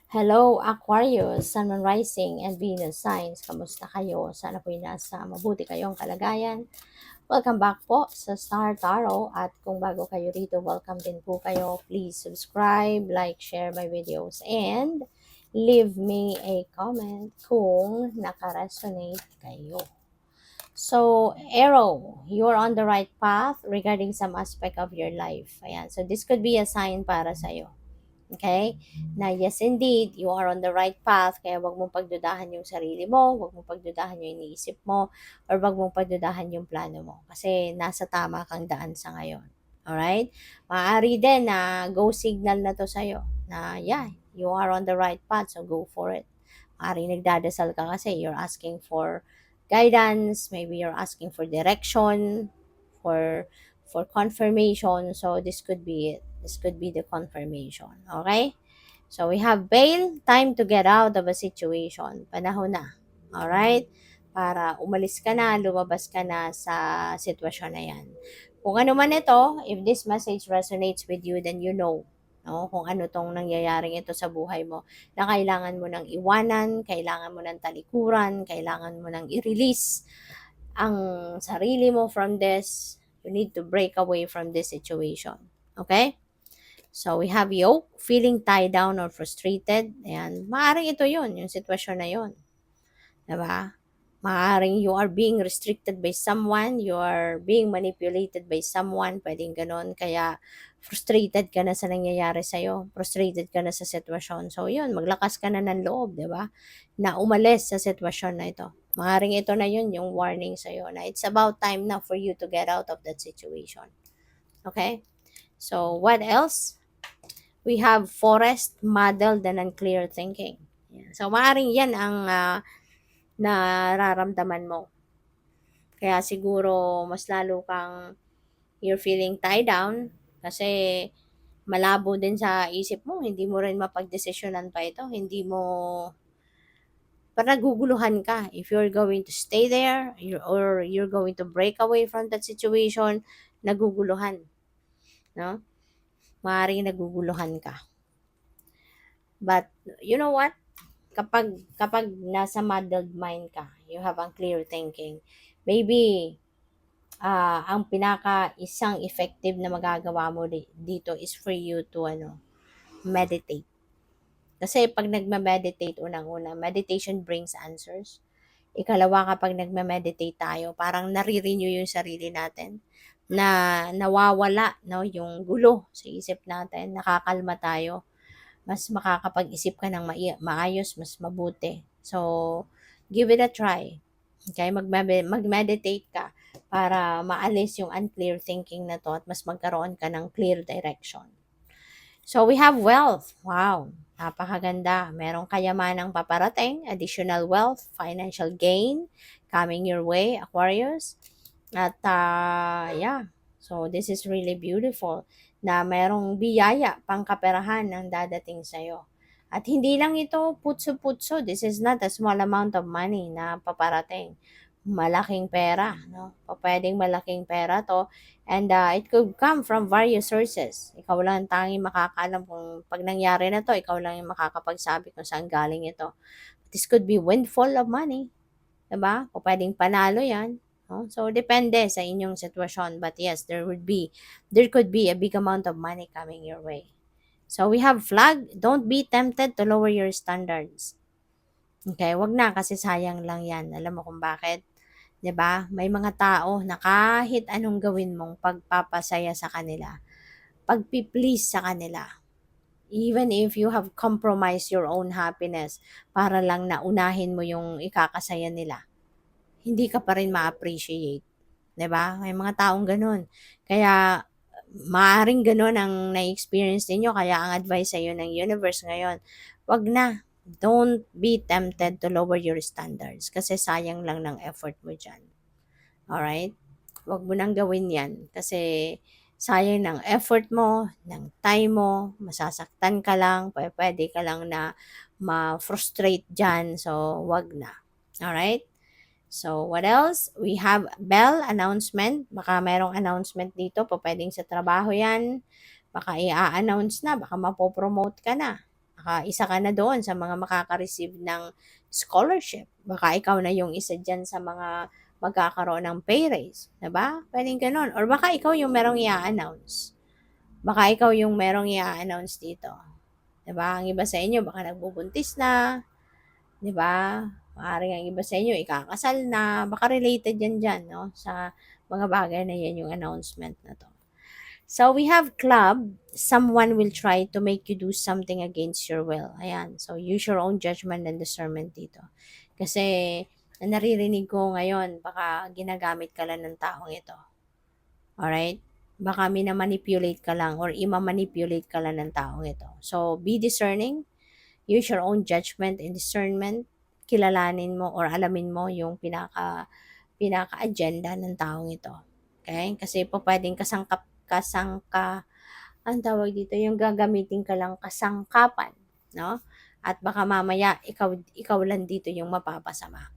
Hello, Aquarius, Sun, Moon, Rising, and Venus signs. Kamusta kayo? Sana po'y nasa mabuti kayong kalagayan. Welcome back po sa Star Tarot. At kung bago kayo rito, welcome din po kayo. Please subscribe, like, share my videos, and leave me a comment kung nakaresonate kayo. So, Arrow, you're on the right path regarding some aspect of your life. Ayan. So, this could be a sign para sa'yo. Okay? Na yes indeed, you are on the right path, kaya wag mong pagdudahan yung sarili mo, wag mong pagdudahan yung iniisip mo, or wag mong pagdudahan yung plano mo. Kasi nasa tama kang daan sa ngayon. Alright? Maaari din na go signal na to sa'yo, na yeah, you are on the right path, so go for it. Maaari nagdadasal ka kasi you're asking for guidance, maybe you're asking for direction, for confirmation. So this could be it. This could be the confirmation. Okay? So we have bail, time to get out of a situation. Panahon na. Alright? Para umalis ka na, lumabas ka na sa sitwasyon na yan. Kung ano man ito, if this message resonates with you, then you know, no, kung ano tong nangyayaring ito sa buhay mo, na kailangan mo nang iwanan, kailangan mo nang talikuran, kailangan mo nang i-release ang sarili mo from this. You need to break away from this situation. Okay? So, we have yoke, feeling tied down or frustrated. Ayan. Maaring ito yun, yung sitwasyon na yun. Diba? Maaring you are being restricted by someone, you are being manipulated by someone, pwedeng ganon. Kaya, frustrated ka na sa nangyayari sa'yo. Frustrated ka na sa sitwasyon. So, yun, maglakas ka na ng loob, diba? Na umalis sa sitwasyon na ito. Maaring ito na yun, yung warning sa'yo na it's about time now for you to get out of that situation. Okay? So, what else? We have forest, muddled, and unclear thinking. Yan. So, maaring yan ang nararamdaman mo. Kaya siguro, mas lalo kang you're feeling tied down kasi malabo din sa isip mo. Hindi mo rin mapagdesisyonan pa ito. Hindi mo, parang naguguluhan ka. If you're going to stay there or you're going to break away from that situation, naguguluhan. No? Maaaring naguguluhan ka. But, you know what? Kapag nasa muddled mind ka, you have unclear thinking, maybe ang pinaka isang effective na magagawa mo dito is for you to meditate. Kasi pag nagme-meditate, unang-una, meditation brings answers. Ikalawa, kapag nagme-meditate tayo, parang nare-renew yung sarili natin, na nawawala, no, yung gulo sa isip natin, nakakalma tayo, mas makakapag-isip ka ng maayos, mas mabuti. So, give it a try. Okay? Mag-meditate ka para maalis yung unclear thinking na to at mas magkaroon ka ng clear direction. So, we have wealth. Wow. Napakaganda. Merong kayamanang paparating, additional wealth, financial gain coming your way, Aquarius. At, yeah. So, this is really beautiful na merong biyaya, pangkaperahan ang dadating sa'yo. At hindi lang ito putso-putso. This is not a small amount of money na paparating. Malaking pera, no? Pwedeng malaking pera to. And it could come from various sources. Ikaw lang ang tanging makakaalam kung pag nangyari na to, ikaw lang yung makakapagsabi kung saan galing ito. This could be windfall of money. Diba? O pwedeng panalo yan. No? So, depende sa inyong sitwasyon. But yes, there could be a big amount of money coming your way. So, we have flag. Don't be tempted to lower your standards. Okay, wag na kasi sayang lang yan. Alam mo kung bakit? 'Di ba? May mga tao na kahit anong gawin mong pagpapasaya sa kanila, pagpi-please sa kanila, even if you have compromised your own happiness para lang na unahin mo yung ikakasaya nila, hindi ka pa rin ma-appreciate. 'Di ba? May mga taong gano'n. Kaya maaring gano'n ang na-experience ninyo, kaya ang advice sa'yo ng universe ngayon, wag na. Don't be tempted to lower your standards kasi sayang lang ng effort mo diyan. Alright? Huwag mo nang gawin yan kasi sayang ng effort mo, ng time mo, masasaktan ka lang, pwede ka lang na ma-frustrate dyan, so wag na. Alright? So, what else? We have bell announcement. Baka merong announcement dito, pwedeng sa trabaho yan. Baka i-announce na, baka mapopromote ka na. Isa ka na doon sa mga makaka-receive ng scholarship. Baka ikaw na yung isa diyan sa mga magkakaroon ng pay raise, 'di ba? Puwedeng gano'n or baka ikaw yung merong i-a-announce. Baka ikaw yung merong i-a-announce dito, 'di ba? Ang iba sa inyo baka nagbubuntis na, 'di ba? Maaaring ang iba sa inyo ikakasal na, baka related 'yan diyan 'no, sa mga bagay na 'yan, yung announcement na 'to. So, we have club, someone will try to make you do something against your will. Ayan. So, use your own judgment and discernment dito. Kasi, ang naririnig ko ngayon, baka ginagamit ka lang ng taong ito. Alright? Baka mina-manipulate ka lang or ima-manipulate ka lang ng taong ito. So, be discerning. Use your own judgment and discernment. Kilalanin mo or alamin mo yung pinaka-agenda ng taong ito. Okay? Kasi po pwedeng anong tawag dito, yung gagamitin ka lang kasangkapan, no? At baka mamaya ikaw lang dito yung mapapasama.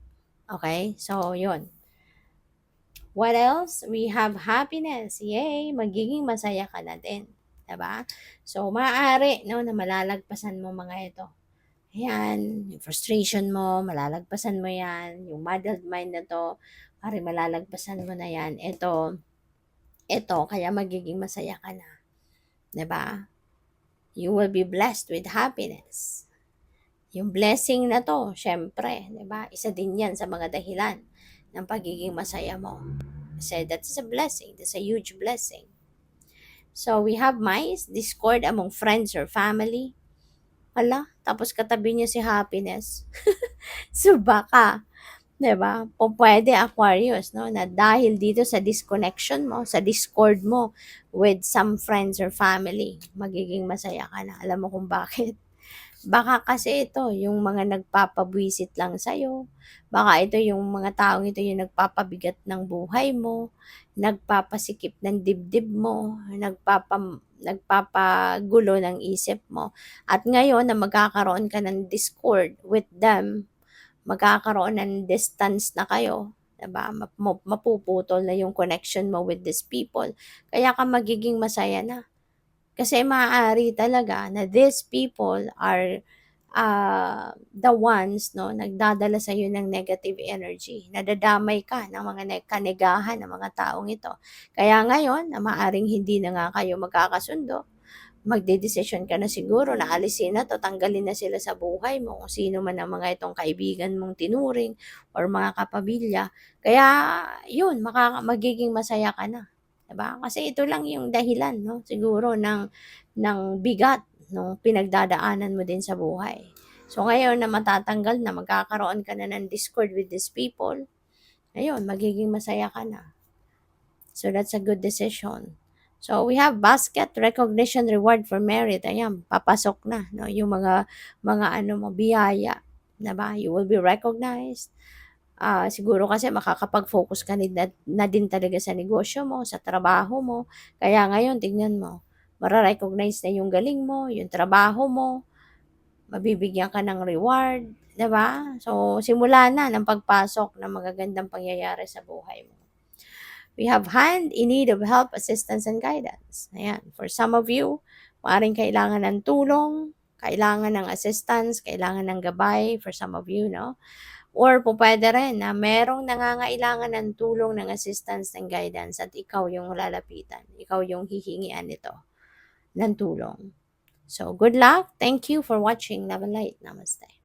Okay? So, yun. What else? We have happiness. Yay! Magiging masaya ka na din. Diba? So, maaari, no, na malalagpasan mo mga ito. Ayan, yung frustration mo, malalagpasan mo yan. Yung muddled mind na to, pare malalagpasan mo na yan. Ito, kaya magiging masaya ka na. 'Di ba? You will be blessed with happiness. Yung blessing na to, syempre, 'di ba? Isa din 'yan sa mga dahilan ng pagiging masaya mo. Kasi that is a blessing. That's a huge blessing. So, we have mice, discord among friends or family. Hala, tapos katabi niya si happiness. So, baka 'di ba? Pupuwede Aquarius 'no, na dahil dito sa disconnection mo, sa discord mo with some friends or family, magiging masaya ka na. Alam mo kung bakit? Baka kasi ito yung mga nagpapabwisit lang sa'yo, baka ito yung mga taong ito yung nagpapabigat ng buhay mo, nagpapasikip ng dibdib mo, nagpapagulo ng isip mo. At ngayon na magkakaroon ka ng discord with them, magkakaroon ng distance na kayo, 'di ba? Mapuputol na yung connection mo with these people. Kaya ka magiging masaya na. Kasi maaari talaga na these people are the ones, no, nagdadala sa iyo ng negative energy. Nadadamay ka ng mga kanegahan ng mga taong ito. Kaya ngayon, na maaring hindi na nga kayo magkakasundo, magdedesisyon ka na siguro na alisin na 'to, tanggalin na sila sa buhay mo, kung sino man ang mga itong kaibigan mong tinuring or mga kapamilya. Kaya yun, magiging masaya ka na, 'di ba? Kasi ito lang yung dahilan 'no, siguro ng bigat nung pinagdadaanan mo din sa buhay. So ngayon na matatanggal na, magkakaroon ka na ng discord with these people, ayun, magiging masaya ka na. So that's a good decision. So we have basket, recognition, reward for merit. Ayan, papasok na, no, yung mga ano mo, biyaya, 'di ba? You will be recognized. Siguro kasi makakapag-focus ka na din talaga sa negosyo mo, sa trabaho mo. Kaya ngayon tingnan mo, mare-recognize na yung galing mo, yung trabaho mo, mabibigyan ka ng reward, 'di ba? So simula na ng pagpasok ng magagandang pangyayari sa buhay mo. We have hand in need of help, assistance, and guidance. Ayan. For some of you, maaaring kailangan ng tulong, kailangan ng assistance, kailangan ng gabay for some of you, no? Or pwede rin na merong nangangailangan ng tulong, ng assistance, ng guidance at ikaw yung lalapitan. Ikaw yung hihingian nito ng tulong. So, good luck. Thank you for watching Love and Light. Namaste.